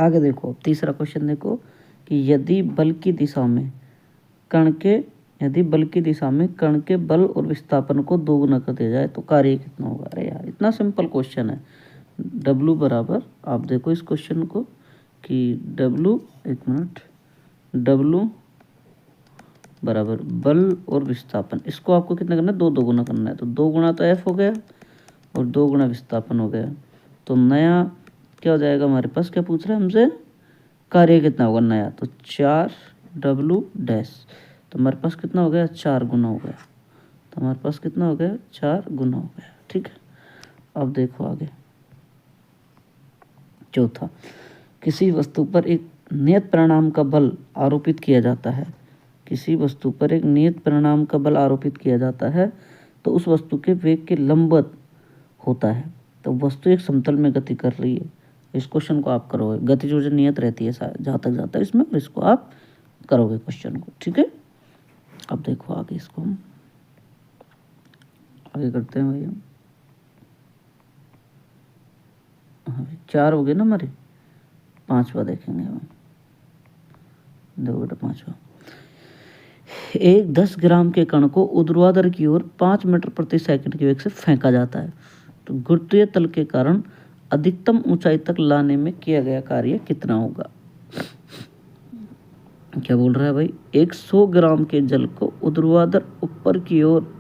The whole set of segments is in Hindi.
आगे देखो तीसरा क्वेश्चन देखो कि यदि बल की दिशा में कण के बल और विस्थापन को दोगुना कर दिया जाए तो कार्य कितना होगा। अरे यार इतना सिंपल क्वेश्चन है। W बराबर, आप देखो इस क्वेश्चन को कि W, एक मिनट, W बराबर बल और विस्थापन, इसको आपको कितना करना है, दो गुना करना है। तो 2 गुना तो F हो गया और 2 गुना विस्थापन हो गया। तो नया क्या हो जाएगा हमारे पास, क्या पूछ रहा है हमसे, कार्य कितना होगा नया, तो 4W डैश। तो हमारे पास कितना हो गया, 4 गुना हो गया। तो हमारे पास कितना हो गया, 4 गुना हो गया। ठीक है, अब देखो आगे चौथा, किसी वस्तु पर एक नियत परिणाम का बल आरोपित किया जाता है। किसी वस्तु पर एक नियत परिणाम का बल आरोपित किया जाता है तो उस वस्तु के वेग के लंबवत होता है। तो वस्तु एक समतल में गति कर रही है। इस क्वेश्चन को आप करोगे, गति जो नियत रहती है जहाँ तक जाता है इसमें, इसको आप करोगे क्वेश्चन को। ठीक है, अब देखो आगे, इसको हम आगे करते हैं भैया। हाँ 4 हो गए ना हमारे, 5वां देखेंगे हम। देखो बेटा 5वां, एक 10 ग्राम के कण को ऊर्ध्वाधर की ओर 5 मीटर प्रति सेकंड के वेग से फेंका जाता है। तो गुरुत्वीय तल के कारण अधिकतम ऊंचाई तक लाने में किया गया कार्य कितना होगा। क्या बोल रहा है भाई, 100 ग्राम के जल को ऊर्ध्वाधर ऊपर की ओर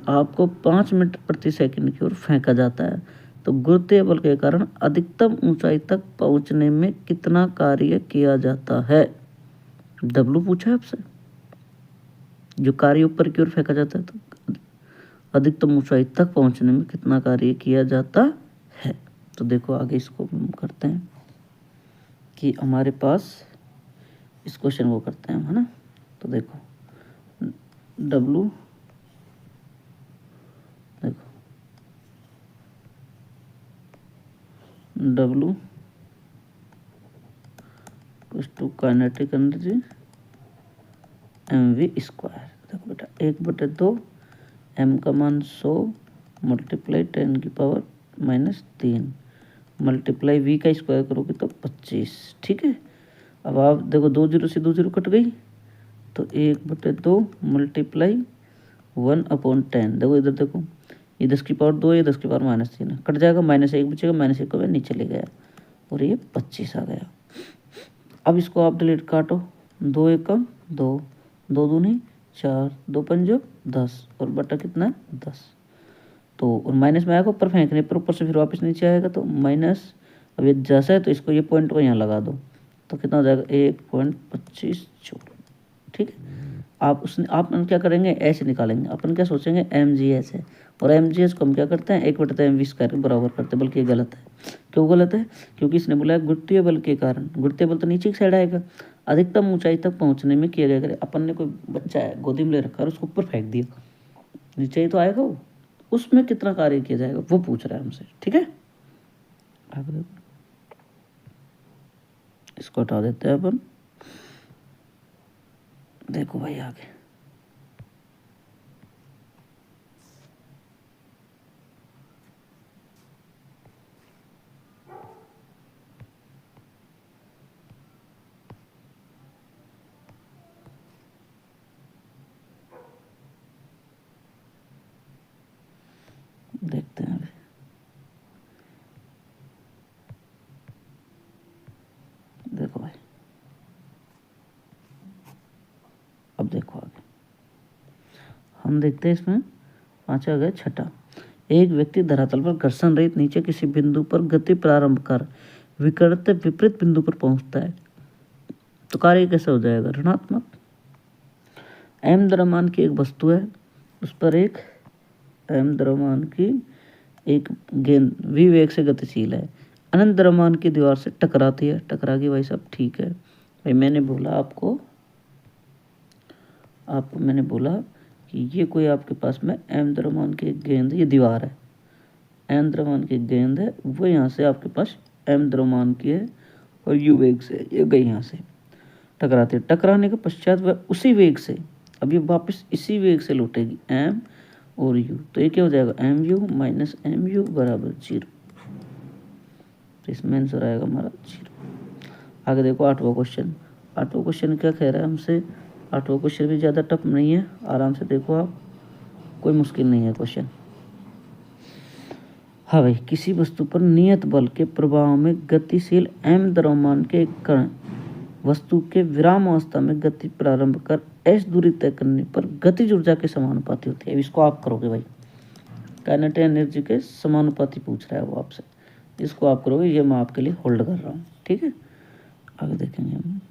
आपको 5 मीटर प्रति सेकंड की ओर फेंका जाता है। तो गुरुत्वीय बल के कारण अधिकतम ऊंचाई तक पहुंचने में कितना कार्य किया जाता है। W पूछा है आपसे, जो कार्य ऊपर की ओर फेंका जाता है तो अधिकतम ऊंचाई तक पहुंचने में कितना कार्य किया जाता है। तो देखो आगे इसको हम करते हैं कि हमारे पास इस क्वेश्चन को करते हैं, है ना। तो देखो W, देखो W to kinetic energy mv square. देखो बेटा 1/2 m का मान 100 मल्टीप्लाई 10 की पावर -3 मल्टीप्लाई v का स्क्वायर करोगे तो 25। ठीक है, अब आप देखो 2 0 से 2 0 कट गई, तो 1/2 मल्टीप्लाई 1/10। देखो इधर देखो, ये 10 की पावर 2 है, 10 की पावर -3 है, कट जाएगा, -1 बचेगा, -1 को नीचे ले गया और ये 25 आ गया। अब इसको आप डिलीट काटो, 2 1 2, 2 दूनी 4, 2 पंजो 10 और बटा कितना है 10। तो और माइनस में आएगा ऊपर फेंकने पर, ऊपर से फिर वापस नीचे आएगा तो माइनस, अब ये 10 है तो इसको ये पॉइंट को यहाँ लगा दो तो कितना हो जाएगा 1.25 जूल। ठीक है, आप क्या करेंगे, ऐसे निकालेंगे, अपन क्या सोचेंगे mgs है, और mgs को हम क्या करते हैं 1/mv² के बराबर करते हैं, बल्कि ये गलत है। क्यों गलत है, क्योंकि इसने बोला गुरुत्वीय बल के कारण, गुरुत्वीय बल तो नीचे की साइड आएगा, अधिकतम ऊंचाई तक पहुंचने में किया गया। अपन ने कोई बच्चा है गोदी में ले रखा है, उसको ऊपर फेंक दिया, नीचे ही तो आएगा वो, उसमें कितना कार्य किया जाएगा वो पूछ रहा है हमसे। ठीक है, इसको हटा देते हैं अपन। देखो भाई आगे, देखते हैं अभी। देखो भाई, अब देखो आगे हम देखते हैं इसमें 5 आ गया। छठा, एक व्यक्ति धरातल पर घर्षण रहित नीचे किसी बिंदु पर गति प्रारंभ कर विकर्ण विपरीत बिंदु पर पहुंचता है तो कार्य कैसे हो जाएगा, ऋणात्मक। m द्रव्यमान की एक वस्तु है, उस पर एक m द्रव्यमान की एक गेंद v वेग से गतिशील है, अनंत द्रव्यमान की दीवार से टकराती है, टकरा गई भाई साहब। ठीक है भाई, मैंने बोला आपको मैंने बोला कि ये कोई आपके पास में m द्रव्यमान की एक गेंद, ये दीवार है, m द्रव्यमान की गेंद है, वो यहाँ से आपके पास m द्रव्यमान की है और u वेग से ये गई यहाँ से टकराती है। टकराने के पश्चात वह उसी वेग से, अब ये वापस इसी वेग से लौटेगी m और u, तो ये क्या हो जाएगा mu माइनस mu बराबर 0। तो इसमें आंसर आएगा हमारा 0। आगे देखो 8वां क्वेश्चन। 8वां क्वेश्चन क्या कह रहा है हमसे? 8वां क्वेश्चन भी ज़्यादा टफ नहीं है, आराम से देखो आप, कोई मुश्किल नहीं है क्वेश्चन। हाँ भाई, किसी वस्तु पर नियत बल के प्रभाव में गतिशील m द्रव्यमान के एक कण वस्तु के विराम अवस्था में गति प्रारंभ कर s दूरी तय करने पर गतिज ऊर्जा के समानुपाती होती है। इसको आप करोगे भाई, काइनेटिक एनर्जी के समानुपाती पूछ रहा है वो आपसे, इसको आप करोगे। ये मैं आपके लिए होल्ड कर रहा हूँ, ठीक है। आगे देखेंगे हम।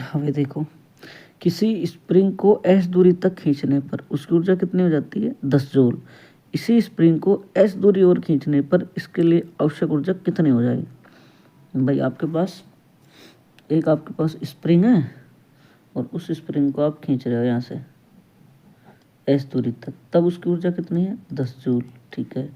हमें देखो, किसी स्प्रिंग को s दूरी तक खींचने पर उसकी ऊर्जा कितनी हो जाती है? 10 जूल। इसी स्प्रिंग को s दूरी और खींचने पर इसके लिए आवश्यक ऊर्जा कितनी हो जाएगी? भाई आपके पास स्प्रिंग है और उस स्प्रिंग को आप खींच रहे हो यहाँ से s दूरी तक, तब उसकी ऊर्जा कितनी है? 10 जूल, ठीक है।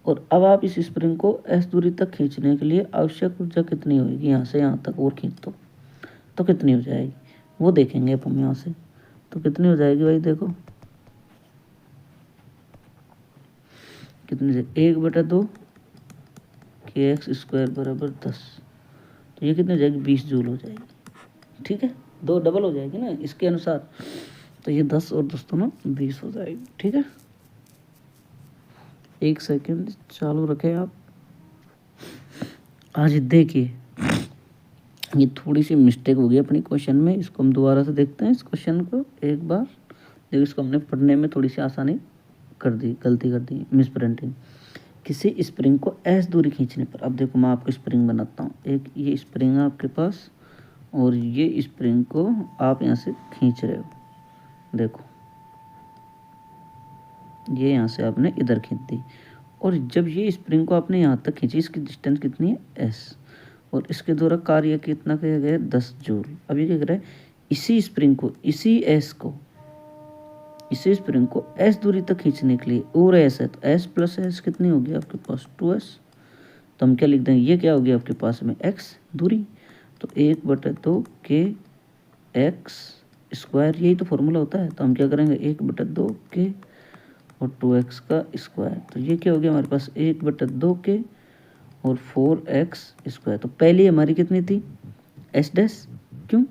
और अब आप इस स्प्रिंग को s दूरी तक खींचने के लिए आवश्यक ऊर्जा कितनी होगी? यहाँ से यहाँ तक और खींच दो तो कितनी हो जाएगी वो देखेंगे अब हम यहाँ से। तो कितनी हो जाएगी भाई, देखो कितनी से 1/2 kx² बराबर 10, तो ये कितनी हो जाएगी? 20 जूल हो जाएगी, ठीक है। 2 डबल हो जाएगी ना इसके अनुसार, तो ये 10 और 10 दोनों 20 हो जाएगी, ठीक है। 1 सेकेंड चालू रखें आप। आज देखिए, ये थोड़ी सी मिस्टेक हो गई अपनी क्वेश्चन में, इसको हम दोबारा से देखते हैं इस क्वेश्चन को एक बार। देखो, इसको हमने पढ़ने में थोड़ी सी आसानी कर दी, गलती कर दी, मिस प्रिंटिंग। किसी स्प्रिंग को s दूरी खींचने पर, अब देखो मैं आपको स्प्रिंग बनाता हूँ। एक ये स्प्रिंग है आपके पास और ये स्प्रिंग को आप यहाँ से खींच रहे हो, देखो ये यहाँ से आपने इधर खींच दी, और जब ये स्प्रिंग को आपने यहाँ तक खींची, इसकी डिस्टेंस कितनी है? s, और इसके द्वारा कार्य कितना किया गया है? 10 जूल। अब ये क्या कर रहा है? इसी स्प्रिंग को, इसी स्प्रिंग को s दूरी तक खींचने के लिए, और s है तो s प्लस s कितनी होगी आपके पास? 2s। तो हम क्या लिख देंगे? ये क्या होगी आपके पास में? x दूरी, तो 1/2 kx², यही तो फॉर्मूला होता है। तो हम क्या करेंगे? 1/2 k और 2x², तो ये क्या हो गया हमारे पास? 1/2 k और 4x²। तो पहली हमारी कितनी थी? s डैश, क्यों?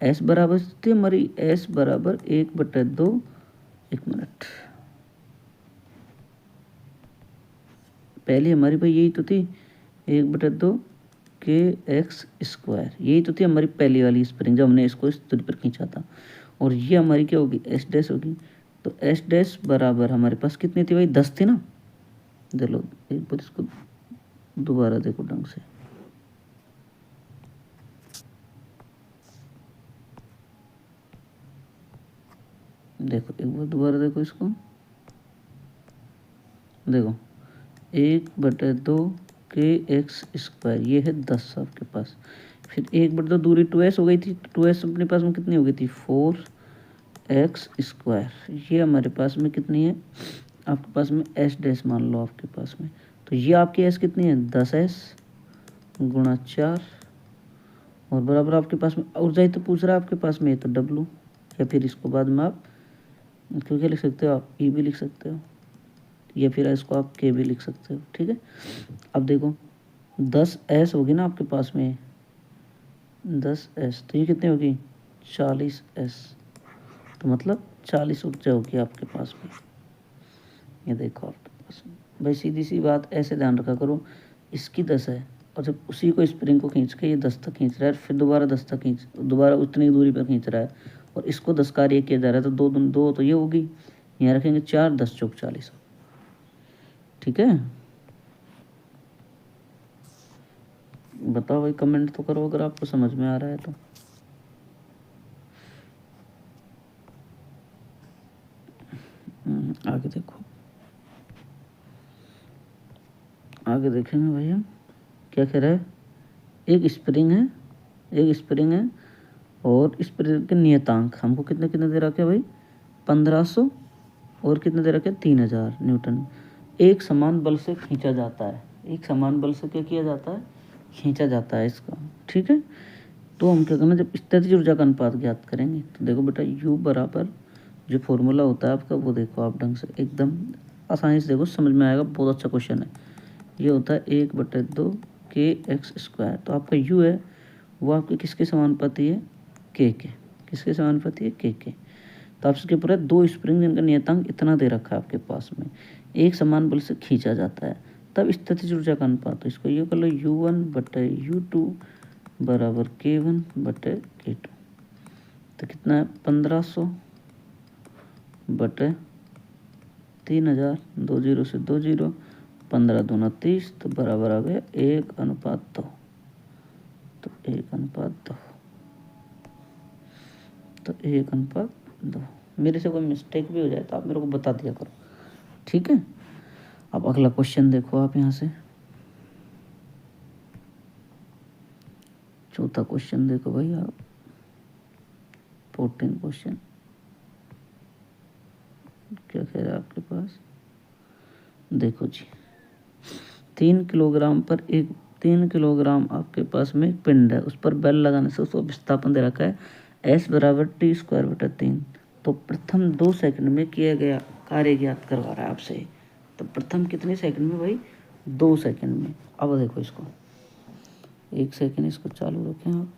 s बराबर थी हमारी, s बराबर 1/2, 1 मिनट, पहली हमारी भाई यही तो थी 1/2 kx², यही तो थी हमारी पहली वाली स्प्रिंग जब हमने इसको इस दूरी पर खींचा था। और ये हमारी क्या होगी? s डैश होगी। तो s डैश बराबर हमारे पास कितनी थी भाई? 10 थी ना। चलो एक बार इसको दोबारा देखो ढंग से, देखो एक बार दोबारा देखो इसको, देखो 1/2 kx², ये है 10 आपके पास। फिर 1/2 दूरी 2s हो गई थी, 2s अपने पास में कितनी हो गई थी? 4x²। ये हमारे पास में कितनी है? आपके पास में s डैश मान लो आपके पास में, तो ये आपकी s कितनी है? 10s गुणा 4, और बराबर आपके पास में ऊर्जा ही तो पूछ रहा है आपके पास में, ये तो w, या फिर इसको बाद में आप क्यों क्या लिख सकते हो? आप e भी लिख सकते हो, या फिर इसको आप k भी लिख सकते हो, ठीक है। अब देखो 10s होगी ना आपके पास में, 10s, तो ये कितनी होगी? 40s, तो मतलब 40 ऊर्जा होगी आपके पास में। ये देखो आपके पास में भाई, सीधी सी बात, ऐसे ध्यान रखा करो, इसकी 10 है और जब उसी को स्प्रिंग को खींच के ये 10 तक खींच रहा है, फिर दोबारा 10 तक खींच, दोबारा उतनी दूरी पर खींच रहा है और इसको 10 कार्य किया जा रहा है, तो 2 तो ये होगी, यहाँ रखेंगे 4, 10 चौक 40, ठीक है। बताओ भाई, कमेंट तो करो अगर आपको समझ में आ रहा है तो। आगे देखो, आगे देखेंगे भैया क्या कह रहा है। एक स्प्रिंग है और स्प्रिंग के नियतांक हमको कितने कितने दे रखे भाई? 1500 और कितने दे रखे? 3000 न्यूटन। एक समान बल से खींचा जाता है, एक समान बल से क्या किया जाता है? खींचा जाता है इसका, ठीक है। तो हम क्या करना, जब स्थितिज ऊर्जा का अनुपात ज्ञात करेंगे तो देखो बेटा U बराबर जो फॉर्मूला होता है आपका वो देखो आप ढंग से एकदम आसानी से देखो, समझ में आएगा, बहुत अच्छा क्वेश्चन है। ये होता है 1/2 kx²। तो आपका U है वो आपके किसके समानुपाती है, के किसके समानुपाती है, के। तो आपसे क्या पूरा दो स्प्रिंग जिनका नियतांक इतना दे रखा है आपके पास में, एक समान बल से खींचा जाता है, तब स्थितिज ऊर्जा का अनुपात। तो इसको ये कर लो U1/U2 बराबर K1/K2। तो कितना है 1500/3000, 2 0 से 2 0, 15 दूना 30, तो बराबर आ गया 1:2। तो 1:2, तो 1:2। मेरे से कोई मिस्टेक भी हो जाए तो आप मेरे को बता दिया करो, ठीक है। अब अगला क्वेश्चन देखो आप यहाँ से, चौथा क्वेश्चन देखो भाई आप, 14 क्वेश्चन क्या कह रहा है आपके पास, देखो जी 3 किलोग्राम आपके पास में एक पिंड है, उस पर बल लगाने से उसको विस्थापन दे रखा है S बराबर T²/3। तो प्रथम 2 सेकंड में किया गया कार्य ज्ञात करवा रहा है आपसे। तो प्रथम कितने सेकंड में भाई, 2 सेकंड में। अब देखो इसको 1 सेकंड इसको चालू रखें आप।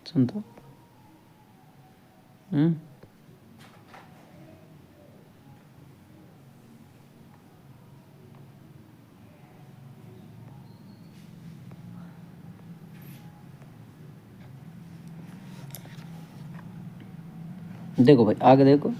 सुनता देखो भाई आगे देखो,